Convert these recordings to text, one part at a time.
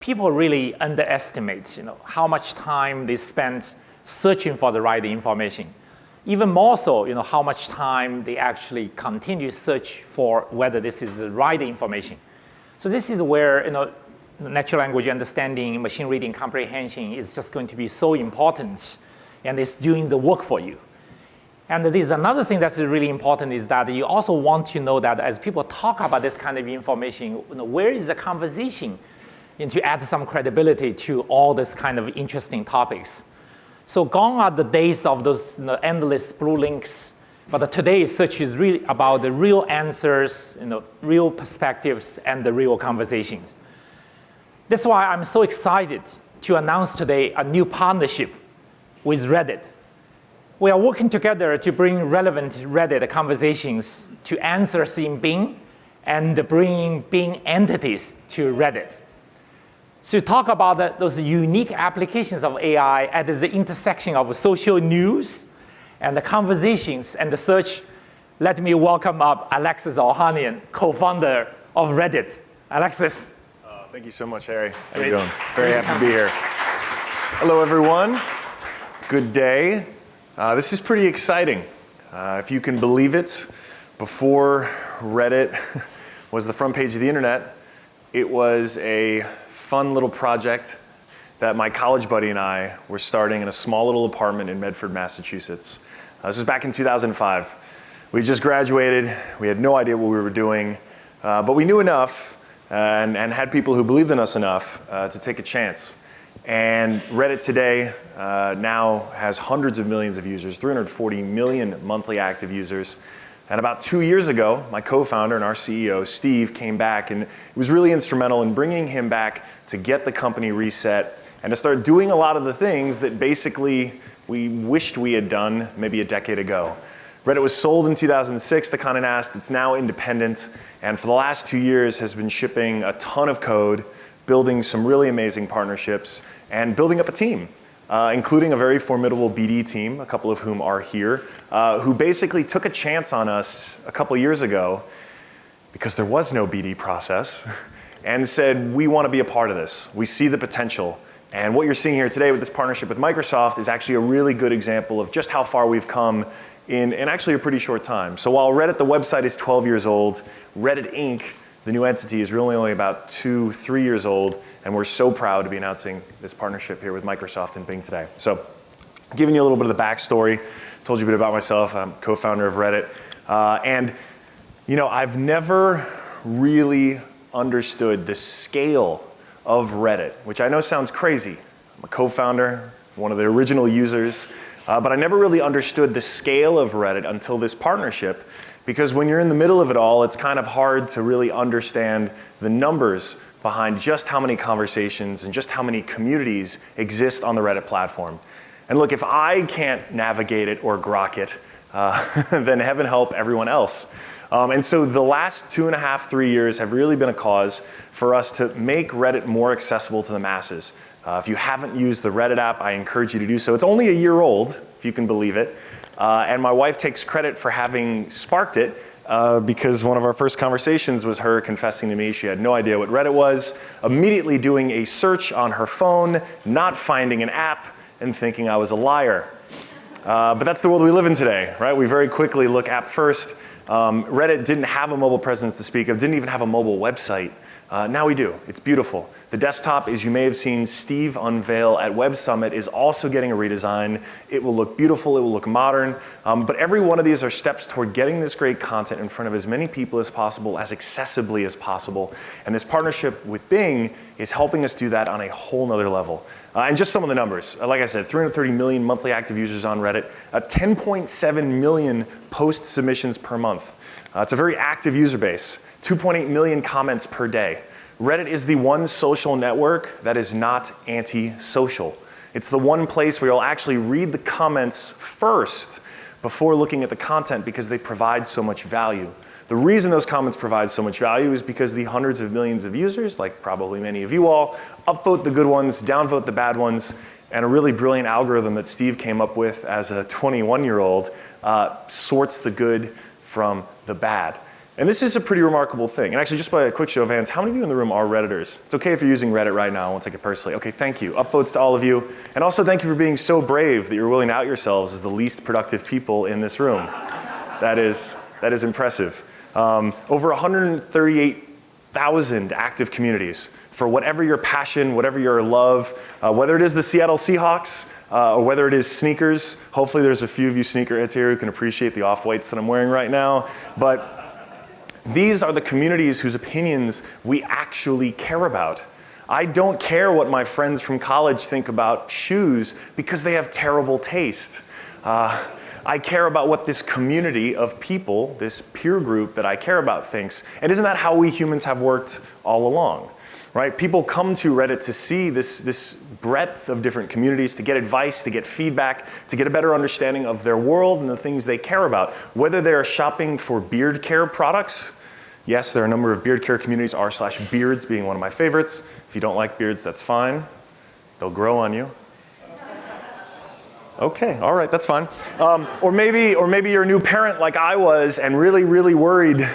people really underestimate, how much time they spend searching for the right information. Even more so, how much time they actually continue to search for whether this is the right information. So this is where, natural language understanding, machine reading comprehension is just going to be so important, and it's doing the work for you. And there's another thing that's really important is that you also want to know that as people talk about this kind of information, where is the conversation, and to add some credibility to all this kind of interesting topics. So gone are the days of those endless blue links, but today's search is really about the real answers, real perspectives, and the real conversations. That's why I'm so excited to announce today a new partnership with Reddit. We are working together to bring relevant Reddit conversations to answers in Bing and bringing Bing entities to Reddit. So talk about those unique applications of AI at the intersection of social news and the conversations and the search. Let me welcome up Alexis Ohanian, co-founder of Reddit. Alexis. Thank you so much, Harry. How are you doing? Very happy to be here. Hello, everyone. Good day. This is pretty exciting. If you can believe it, before Reddit was the front page of the internet, it was a fun little project that my college buddy and I were starting in a small little apartment in Medford, Massachusetts. This was back in 2005. We just graduated. We had no idea what we were doing, but we knew enough and had people who believed in us enough to take a chance. And Reddit today now has hundreds of millions of users, 340 million monthly active users. And about 2 years ago, my co-founder and our CEO, Steve, came back, and it was really instrumental in bringing him back to get the company reset and to start doing a lot of the things that basically we wished we had done maybe a decade ago. Reddit was sold in 2006 to Condé Nast. It's now independent, and for the last 2 years has been shipping a ton of code, building some really amazing partnerships, and building up a team. Including a very formidable BD team, a couple of whom are here, who basically took a chance on us a couple years ago because there was no BD process and said, we want to be a part of this. We see the potential. And what you're seeing here today with this partnership with Microsoft is actually a really good example of just how far we've come in actually a pretty short time. So while Reddit, the website, is 12 years old, Reddit Inc., the new entity, is really only about 2-3 years old, and we're so proud to be announcing this partnership here with Microsoft and Bing today. So, giving you a little bit of the backstory, told you a bit about myself. I'm co-founder of Reddit, and I've never really understood the scale of Reddit, which I know sounds crazy. I'm a co-founder, one of the original users, but I never really understood the scale of Reddit until this partnership. Because when you're in the middle of it all, it's kind of hard to really understand the numbers behind just how many conversations and just how many communities exist on the Reddit platform. And look, if I can't navigate it or grok it, then heaven help everyone else. And so the last 2.5-3 years have really been a cause for us to make Reddit more accessible to the masses. If you haven't used the Reddit app, I encourage you to do so. It's only a year old, if you can believe it. And my wife takes credit for having sparked it because one of our first conversations was her confessing to me she had no idea what Reddit was, immediately doing a search on her phone, not finding an app, and thinking I was a liar. But that's the world we live in today, right? We very quickly look app first. Reddit didn't have a mobile presence to speak of, didn't even have a mobile website. Now we do. It's beautiful. The desktop, as you may have seen Steve unveil at Web Summit, is also getting a redesign. It will look beautiful. It will look modern. But every one of these are steps toward getting this great content in front of as many people as possible, as accessibly as possible. And this partnership with Bing is helping us do that on a whole nother level. And just some of the numbers. Like I said, 330 million monthly active users on Reddit, 10.7 million post submissions per month. It's a very active user base. 2.8 million comments per day. Reddit is the one social network that is not anti-social. It's the one place where you'll actually read the comments first before looking at the content because they provide so much value. The reason those comments provide so much value is because the hundreds of millions of users, like probably many of you all, upvote the good ones, downvote the bad ones, and a really brilliant algorithm that Steve came up with as a 21-year-old sorts the good from the bad. And this is a pretty remarkable thing. And actually, just by a quick show of hands, how many of you in the room are Redditors? It's okay if you're using Reddit right now. I won't take it personally. Okay, thank you. Upvotes to all of you. And also thank you for being so brave that you're willing to out yourselves as the least productive people in this room. That is impressive. Over 138,000 active communities for whatever your passion, whatever your love, whether it is the Seattle Seahawks, or whether it is sneakers. Hopefully there's a few of you sneakerheads here who can appreciate the off-whites that I'm wearing right now. But these are the communities whose opinions we actually care about. I don't care what my friends from college think about shoes because they have terrible taste. I care about what this community of people, this peer group that I care about thinks. And isn't that how we humans have worked all along? Right? People come to Reddit to see this breadth of different communities, to get advice, to get feedback, to get a better understanding of their world and the things they care about. Whether they're shopping for beard care products, yes, there are a number of beard care communities, r/beards being one of my favorites. If you don't like beards, that's fine. They'll grow on you. Okay, all right, that's fine. Or maybe you're a new parent like I was and really, really worried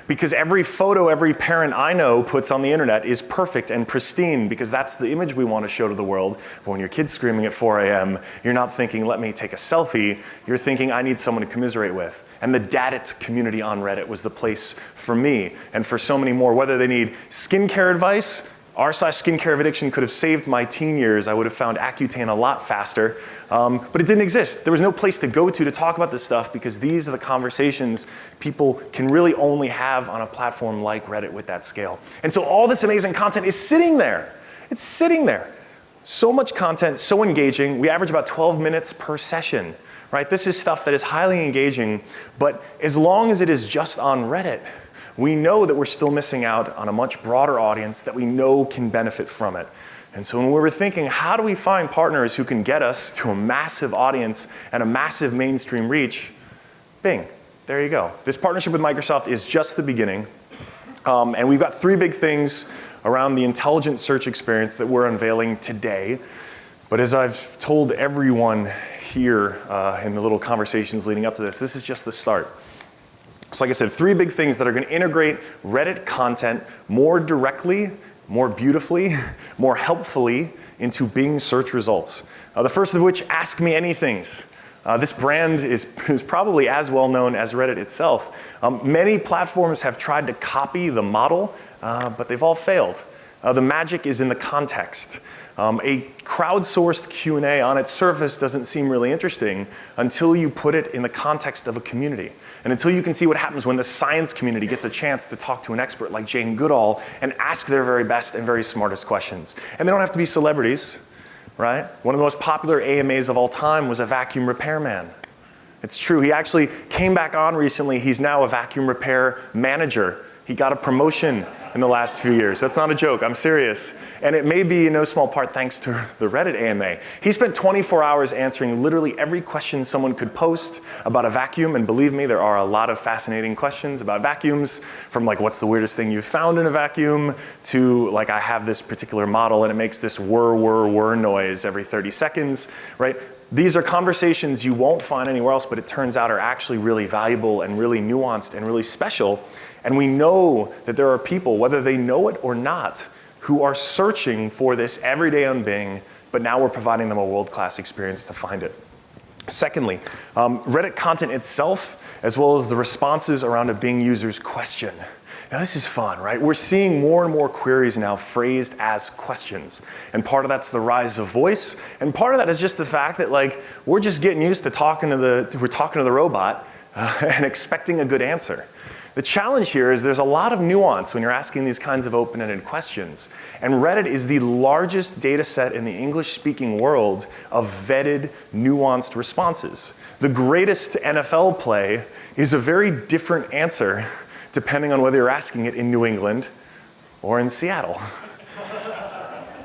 because every photo every parent I know puts on the internet is perfect and pristine because that's the image we want to show to the world. But when your kid's screaming at 4 a.m., you're not thinking, let me take a selfie. You're thinking, I need someone to commiserate with. And the Daddit community on Reddit was the place for me and for so many more, whether they need skincare advice. r/skincare addiction could have saved my teen years. I would have found Accutane a lot faster, but it didn't exist. There was no place to go to talk about this stuff because these are the conversations people can really only have on a platform like Reddit with that scale. And so all this amazing content is sitting there. It's sitting there. So much content, so engaging. We average about 12 minutes per session, right? This is stuff that is highly engaging, but as long as it is just on Reddit, we know that we're still missing out on a much broader audience that we know can benefit from it. And so when we were thinking, how do we find partners who can get us to a massive audience and a massive mainstream reach? Bing, there you go. This partnership with Microsoft is just the beginning. And we've got 3 big things around the intelligent search experience that we're unveiling today. But as I've told everyone here in the little conversations leading up to this is just the start. So like I said, 3 big things that are going to integrate Reddit content more directly, more beautifully, more helpfully into Bing search results. The first of which, Ask Me Anythings. This brand is probably as well known as Reddit itself. Many platforms have tried to copy the model, but they've all failed. The magic is in the context. A crowdsourced Q&A on its surface doesn't seem really interesting until you put it in the context of a community. And until you can see what happens when the science community gets a chance to talk to an expert like Jane Goodall and ask their very best and very smartest questions. And they don't have to be celebrities, right? One of the most popular AMAs of all time was a vacuum repairman. It's true, he actually came back on recently. He's now a vacuum repair manager. He got a promotion in the last few years. That's not a joke, I'm serious. And it may be in no small part thanks to the Reddit AMA. He spent 24 hours answering literally every question someone could post about a vacuum, and believe me, there are a lot of fascinating questions about vacuums, from like, what's the weirdest thing you've found in a vacuum, to like, I have this particular model and it makes this whir, whir, whir noise every 30 seconds, right? These are conversations you won't find anywhere else, but it turns out are actually really valuable and really nuanced and really special. And we know that there are people, whether they know it or not, who are searching for this every day on Bing, but now we're providing them a world-class experience to find it. Secondly, Reddit content itself, as well as the responses around a Bing user's question. Now this is fun, right? We're seeing more and more queries now phrased as questions. And part of that's the rise of voice, and part of that is just the fact that like, we're just getting used to talking to the robot and expecting a good answer. The challenge here is there's a lot of nuance when you're asking these kinds of open-ended questions. And Reddit is the largest data set in the English-speaking world of vetted, nuanced responses. The greatest NFL play is a very different answer depending on whether you're asking it in New England or in Seattle.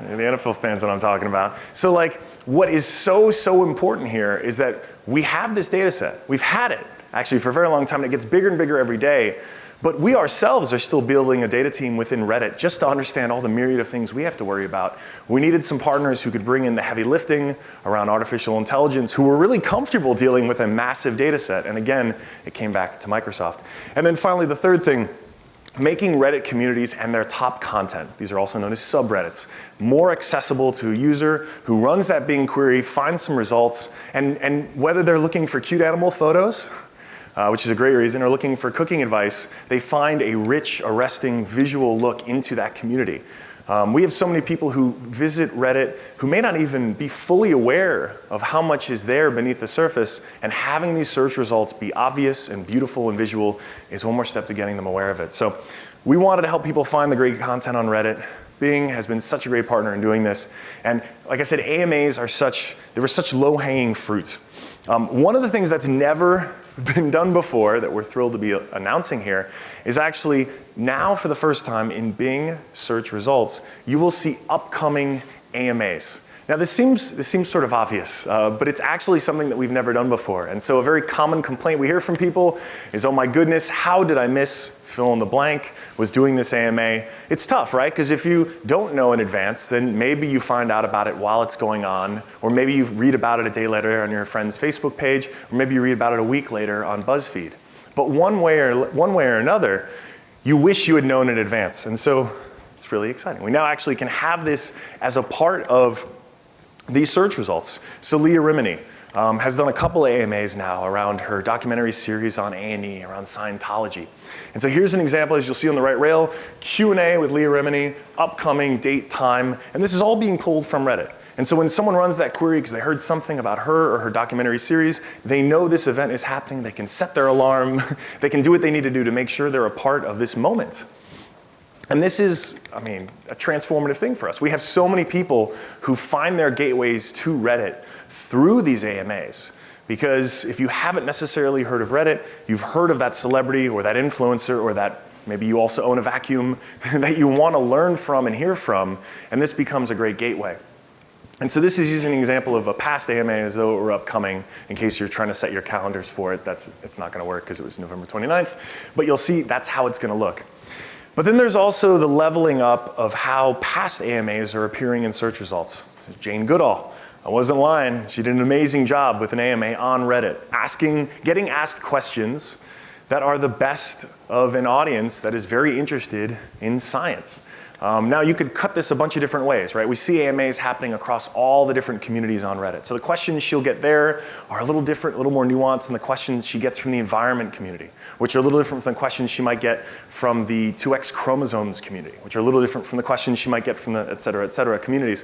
The NFL fans that I'm talking about. So like, what is so important here is that we have this data set. We've had it actually for a very long time, and it gets bigger and bigger every day. But we ourselves are still building a data team within Reddit just to understand all the myriad of things we have to worry about. We needed some partners who could bring in the heavy lifting around artificial intelligence, who were really comfortable dealing with a massive data set. And again, it came back to Microsoft. And then finally, the third thing making Reddit communities and their top content, these are also known as subreddits, more accessible to a user who runs that Bing query, finds some results, and whether they're looking for cute animal photos, which is a great reason, or looking for cooking advice, they find a rich, arresting visual look into that community. We have so many people who visit Reddit who may not even be fully aware of how much is there beneath the surface, and having these search results be obvious and beautiful and visual is one more step to getting them aware of it. So we wanted to help people find the great content on Reddit. Bing has been such a great partner in doing this. And like I said, AMAs are they were such low-hanging fruit. One of the things that's never been done before that we're thrilled to be announcing here is actually now for the first time in Bing search results, you will see upcoming AMAs. Now this seems sort of obvious, but it's actually something that we've never done before. And so a very common complaint we hear from people is, oh my goodness, how did I miss fill in the blank, was doing this AMA? It's tough, right? Because if you don't know in advance, then maybe you find out about it while it's going on, or maybe you read about it a day later on your friend's Facebook page, or maybe you read about it a week later on BuzzFeed. But one way or another, you wish you had known in advance. And so it's really exciting. We now actually can have this as a part of these search results. So Leah Remini has done a couple of AMAs now around her documentary series on A&E, around Scientology. And so here's an example, as you'll see on the right rail, Q&A with Leah Remini, upcoming date, time, and this is all being pulled from Reddit. And so when someone runs that query because they heard something about her or her documentary series, they know this event is happening, they can set their alarm, they can do what they need to do to make sure they're a part of this moment. And this is, a transformative thing for us. We have so many people who find their gateways to Reddit through these AMAs. Because if you haven't necessarily heard of Reddit, you've heard of that celebrity or that influencer or that maybe you also own a vacuum that you want to learn from and hear from, and this becomes a great gateway. And so this is using an example of a past AMA as though it were upcoming, in case you're trying to set your calendars for it. It's not going to work because it was November 29th, but you'll see that's how it's going to look. But then there's also the leveling up of how past AMAs are appearing in search results. Jane Goodall, I wasn't lying, she did an amazing job with an AMA on Reddit, getting asked questions that are the best of an audience that is very interested in science. Now you could cut this a bunch of different ways, right? We see AMAs happening across all the different communities on Reddit. So the questions she'll get there are a little different, a little more nuanced than the questions she gets from the environment community, which are a little different from the questions she might get from the 2X chromosomes community, which are a little different from the questions she might get from the et cetera, communities.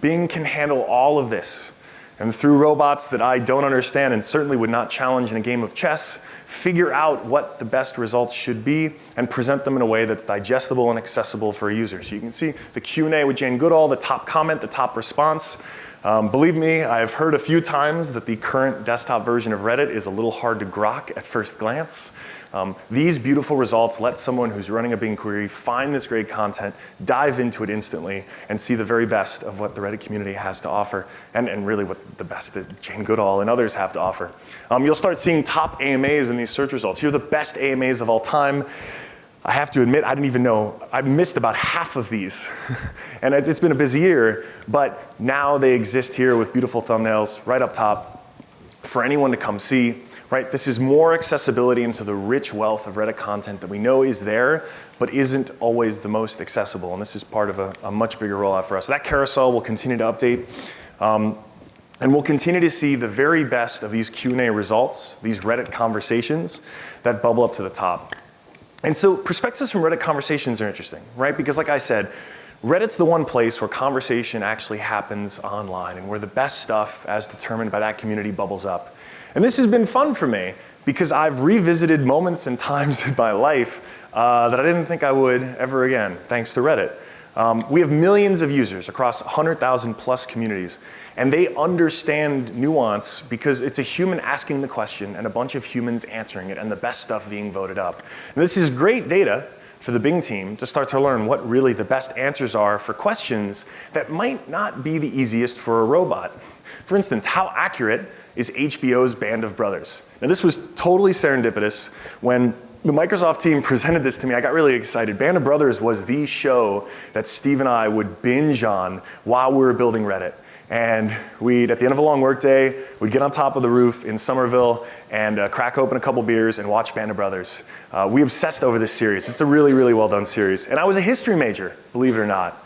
Bing can handle all of this. And through robots that I don't understand and certainly would not challenge in a game of chess, figure out what the best results should be and present them in a way that's digestible and accessible for a user. So you can see the Q&A with Jane Goodall, the top comment, the top response. Believe me, I've heard a few times that the current desktop version of Reddit is a little hard to grok at first glance. These beautiful results let someone who's running a Bing query find this great content, dive into it instantly, and see the very best of what the Reddit community has to offer, and really what the best that Jane Goodall and others have to offer. You'll start seeing top AMAs in these search results. Here are the best AMAs of all time. I have to admit, I didn't even know, I missed about half of these. And it's been a busy year, but now they exist here with beautiful thumbnails right up top for anyone to come see. Right, this is more accessibility into the rich wealth of Reddit content that we know is there, but isn't always the most accessible. And this is part of a much bigger rollout for us. That carousel will continue to update. And we'll continue to see the very best of these Q&A results, these Reddit conversations that bubble up to the top. And so perspectives from Reddit conversations are interesting, right? Because like I said, Reddit's the one place where conversation actually happens online and where the best stuff, as determined by that community, bubbles up. And this has been fun for me because I've revisited moments and times in my life that I didn't think I would ever again, thanks to Reddit. We have millions of users across 100,000 plus communities, and they understand Nuance because it's a human asking the question and a bunch of humans answering it and the best stuff being voted up. And this is great data for the Bing team to start to learn what really the best answers are for questions that might not be the easiest for a robot. For instance, how accurate is HBO's Band of Brothers? Now this was totally serendipitous when the Microsoft team presented this to me, I got really excited. Band of Brothers was the show that Steve and I would binge on while we were building Reddit. And we'd, at the end of a long workday, we'd get on top of the roof in Somerville and crack open a couple beers and watch Band of Brothers. We obsessed over this series. It's a really, really well done series. And I was a history major, believe it or not.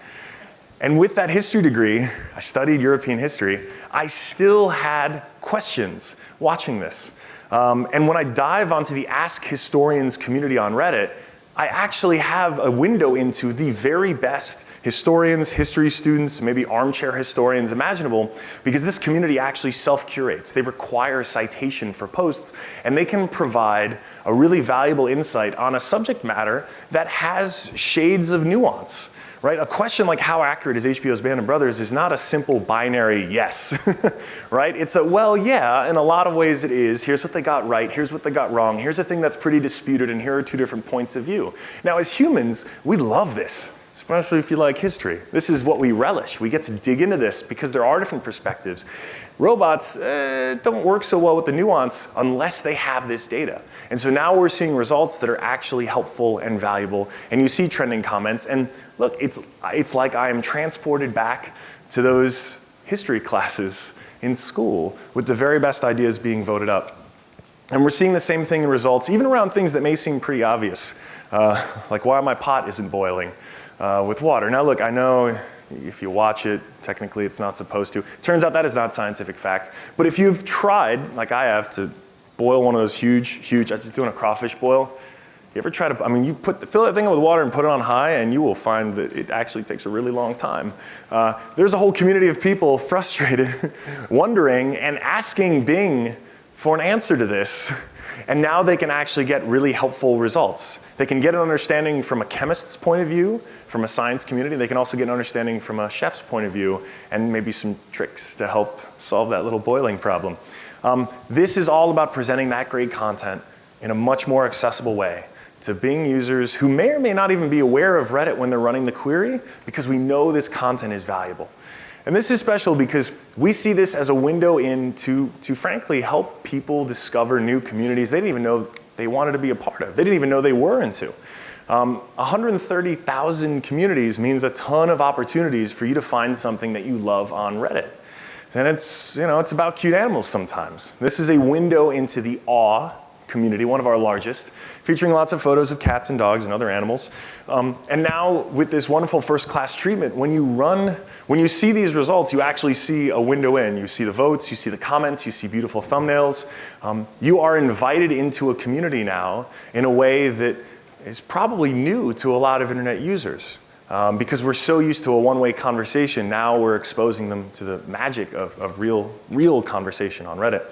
And with that history degree, I studied European history, I still had questions watching this. And when I dive onto the Ask Historians community on Reddit, I actually have a window into the very best historians, history students, maybe armchair historians imaginable, because this community actually self-curates. They require citation for posts, and they can provide a really valuable insight on a subject matter that has shades of nuance. Right? A question like how accurate is HBO's Band of Brothers is not a simple binary yes, right? It's a, well, yeah, in a lot of ways it is. Here's what they got right, here's what they got wrong, here's a thing that's pretty disputed, and here are two different points of view. Now, as humans, we love this, especially if you like history. This is what we relish. We get to dig into this because there are different perspectives. Robots don't work so well with the nuance unless they have this data. And so now we're seeing results that are actually helpful and valuable, and you see trending comments, and look, it's like I am transported back to those history classes in school with the very best ideas being voted up. And we're seeing the same thing in results, even around things that may seem pretty obvious, like why my pot isn't boiling with water. Now look, I know if you watch it, technically it's not supposed to. Turns out that is not scientific fact. But if you've tried, like I have, to boil one of those huge, I was doing a crawfish boil. You ever try to, I mean, you fill that thing up with water and put it on high, and you will find that it actually takes a really long time. There's a whole community of people frustrated, wondering, and asking Bing for an answer to this. And now they can actually get really helpful results. They can get an understanding from a chemist's point of view, from a science community. They can also get an understanding from a chef's point of view, and maybe some tricks to help solve that little boiling problem. This is all about presenting that great content in a much more accessible way to Bing users who may or may not even be aware of Reddit when they're running the query, because we know this content is valuable. And this is special because we see this as a window in to frankly help people discover new communities they didn't even know they wanted to be a part of. They didn't even know they were into. 130,000 communities means a ton of opportunities for you to find something that you love on Reddit. And it's about cute animals sometimes. This is a window into the awe community, one of our largest, featuring lots of photos of cats and dogs and other animals. And now with this wonderful first-class treatment, when you see these results, you actually see a window in. You see the votes, you see the comments, you see beautiful thumbnails. You are invited into a community now in a way that is probably new to a lot of internet users. Because we're so used to a one-way conversation, now we're exposing them to the magic of real conversation on Reddit.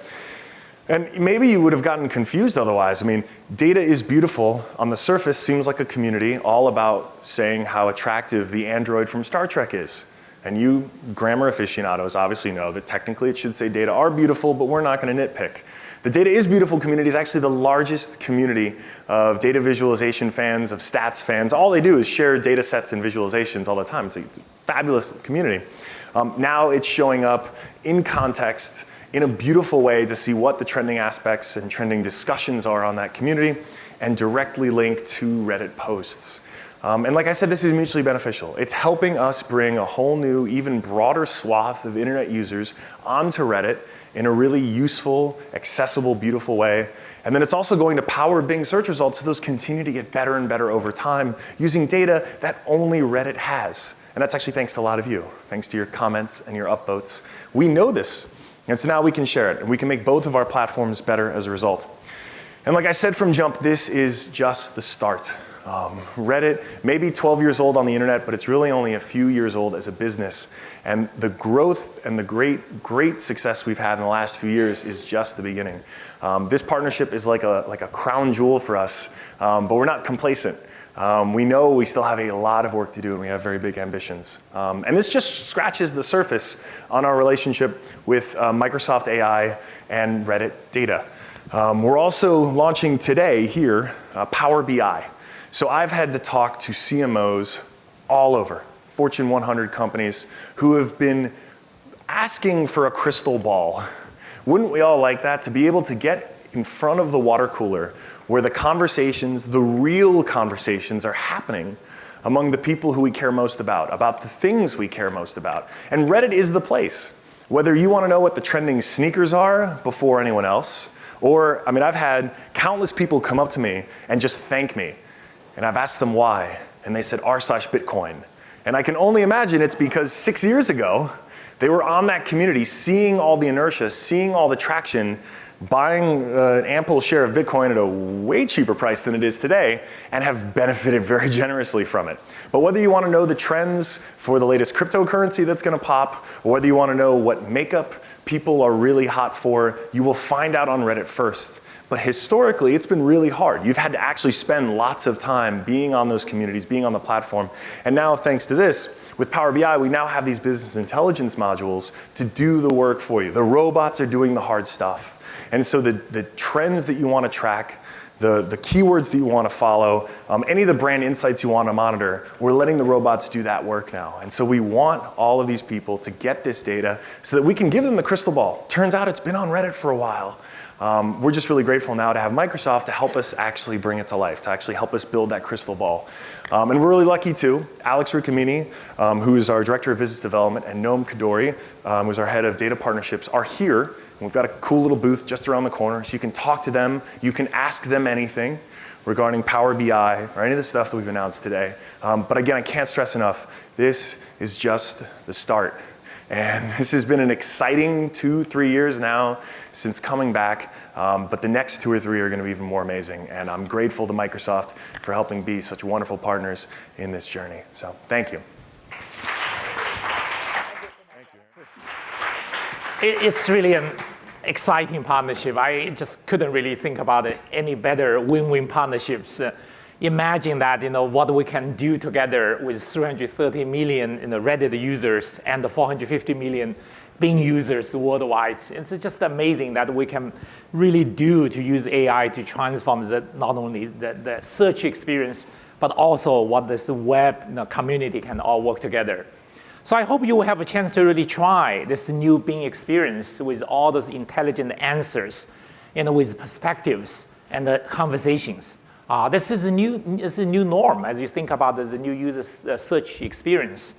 And maybe you would have gotten confused otherwise. I mean, data is beautiful. On the surface, seems like a community all about saying how attractive the android from Star Trek is. And you grammar aficionados obviously know that technically it should say data are beautiful, but we're not going to nitpick. The Data is Beautiful community is actually the largest community of data visualization fans, of stats fans. All they do is share data sets and visualizations all the time. It's a fabulous community. Now it's showing up in context in a beautiful way to see what the trending aspects and trending discussions are on that community, and directly linked to Reddit posts. And like I said, this is mutually beneficial. It's helping us bring a whole new, even broader swath of internet users onto Reddit in a really useful, accessible, beautiful way. And then it's also going to power Bing search results so those continue to get better and better over time using data that only Reddit has. And that's actually thanks to a lot of you, thanks to your comments and your upvotes. We know this. And so now we can share it, and we can make both of our platforms better as a result. And like I said from jump, this is just the start. Reddit may be 12 years old on the internet, but it's really only a few years old as a business. And the growth and the great success we've had in the last few years is just the beginning. This partnership is like a crown jewel for us, but we're not complacent. We know we still have a lot of work to do, and we have very big ambitions. And this just scratches the surface on our relationship with Microsoft AI and Reddit data. We're also launching today here Power BI. So I've had to talk to CMOs all over, Fortune 100 companies, who have been asking for a crystal ball. Wouldn't we all like that, to be able to get in front of the water cooler where the conversations, the real conversations, are happening among the people who we care most about the things we care most about. And Reddit is the place. Whether you want to know what the trending sneakers are before anyone else, or, I mean, I've had countless people come up to me and just thank me. And I've asked them why, and they said r/Bitcoin. And I can only imagine it's because 6 years ago, they were on that community, seeing all the inertia, seeing all the traction, buying an ample share of Bitcoin at a way cheaper price than it is today, and have benefited very generously from it. But whether you want to know the trends for the latest cryptocurrency that's going to pop, or whether you want to know what makeup people are really hot for, you will find out on Reddit first. But historically, it's been really hard. You've had to actually spend lots of time being on those communities, being on the platform. And now, thanks to this, with Power BI, we now have these business intelligence modules to do the work for you. The robots are doing the hard stuff. And so the trends that you want to track, the keywords that you want to follow, any of the brand insights you want to monitor, we're letting the robots do that work now. And so we want all of these people to get this data so that we can give them the crystal ball. Turns out it's been on Reddit for a while. We're just really grateful now to have Microsoft to help us actually bring it to life, to actually help us build that crystal ball. And we're really lucky too. Alex Ohanian, who is our Director of Business Development, and Noam Kadori, who's our Head of Data Partnerships, are here. And we've got a cool little booth just around the corner, so you can talk to them. You can ask them anything regarding Power BI or any of the stuff that we've announced today. But again, I can't stress enough, this is just the start. And this has been an exciting 2-3 years now since coming back, but the next 2 or 3 are going to be even more amazing. And I'm grateful to Microsoft for helping be such wonderful partners in this journey. So thank you. It's really an exciting partnership. I just couldn't really think about any better win-win partnerships. Imagine that, what we can do together with 330 million Reddit users and the 450 million Bing users worldwide. It's just amazing that we can really do to use AI to transform not only the search experience, but also what this web community can all work together. So I hope you will have a chance to really try this new Bing experience with all those intelligent answers, with perspectives and the conversations. This is a new norm as you think about the new user search experience.